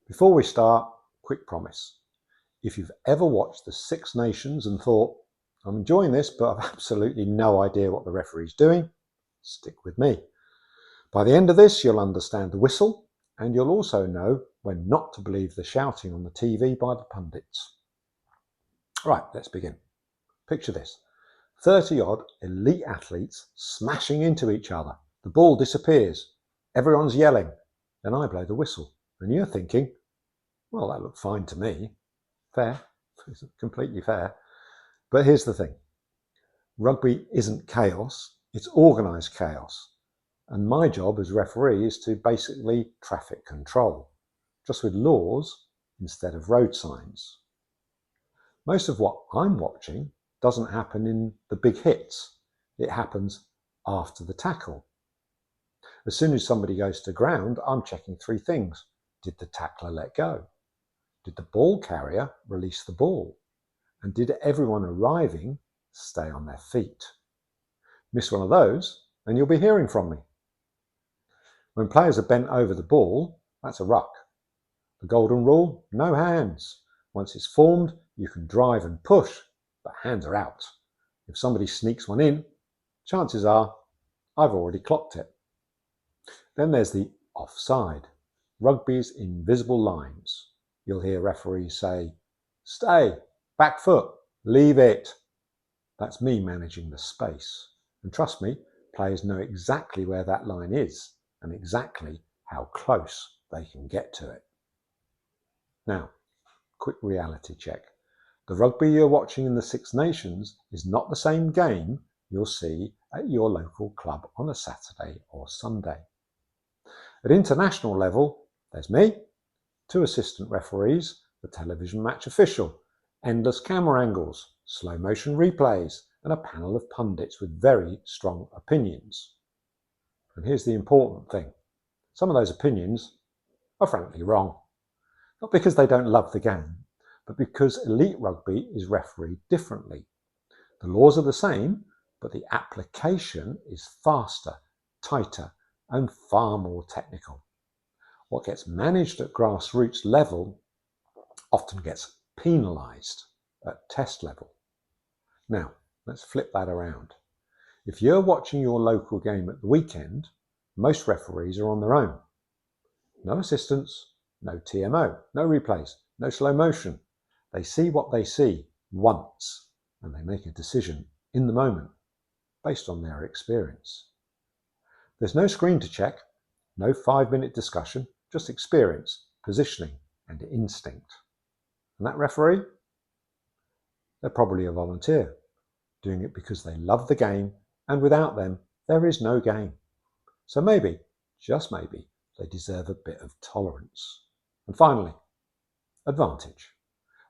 Before we start, quick promise. If you've ever watched the Six Nations and thought, I'm enjoying this, but I've absolutely no idea what the referee's doing, stick with me. By the end of this, you'll understand the whistle, and you'll also know when not to believe the shouting on the TV by the pundits. Right, let's begin. Picture this. 30-odd elite athletes smashing into each other. The ball disappears. Everyone's yelling. Then I blow the whistle. And you're thinking, well, that looked fine to me. Fair. It's completely fair. But here's the thing. Rugby isn't chaos. It's organised chaos. And my job as referee is to basically traffic control, just with laws instead of road signs. Most of what I'm watching doesn't happen in the big hits. It happens after the tackle. As soon as somebody goes to ground, I'm checking three things. Did the tackler let go? Did the ball carrier release the ball? And did everyone arriving stay on their feet? Miss one of those, and you'll be hearing from me. When players are bent over the ball, that's a ruck. The golden rule, no hands. Once it's formed, you can drive and push, but hands are out. If somebody sneaks one in, chances are I've already clocked it. Then there's the offside, rugby's invisible lines. You'll hear referees say, stay, back foot, leave it. That's me managing the space. And trust me, players know exactly where that line is and exactly how close they can get to it. Now, quick reality check. The rugby you're watching in the Six Nations is not the same game you'll see at your local club on a Saturday or Sunday. At international level, there's me, 2 assistant referees, the television match official, endless camera angles, slow motion replays, and a panel of pundits with very strong opinions. And here's the important thing. Some of those opinions are frankly wrong. Not because they don't love the game, but because elite rugby is refereed differently. The laws are the same, but the application is faster, tighter, and far more technical. What gets managed at grassroots level often gets penalised at test level. Now, let's flip that around. If you're watching your local game at the weekend, most referees are on their own. No assistants, no TMO, no replays, no slow motion. They see what they see once, and they make a decision in the moment based on their experience. There's no screen to check, no 5-minute discussion, just experience, positioning, and instinct. And that referee? They're probably a volunteer, doing it because they love the game, and without them, there is no game. So maybe, just maybe, they deserve a bit of tolerance. And finally, advantage.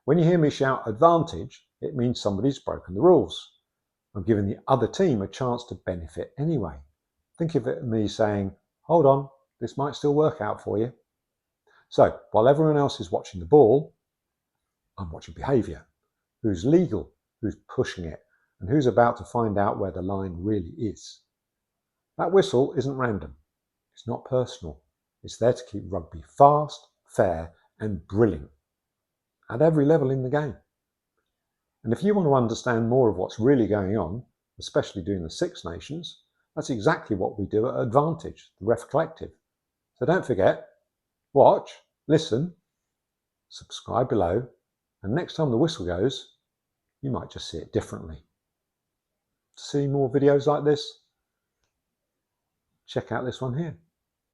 When you hear me shout advantage, it means somebody's broken the rules. I'm giving the other team a chance to benefit anyway. Think of it as me saying, hold on, this might still work out for you. So, while everyone else is watching the ball, I'm watching behaviour. Who's legal, who's pushing it, and who's about to find out where the line really is. That whistle isn't random. It's not personal. It's there to keep rugby fast, fair, and brilliant at every level in the game. And if you want to understand more of what's really going on, especially doing the Six Nations, that's exactly what we do at Advantage, the Ref Collective. So don't forget, watch, listen, subscribe below, and next time the whistle goes, you might just see it differently. To see more videos like this, check out this one here.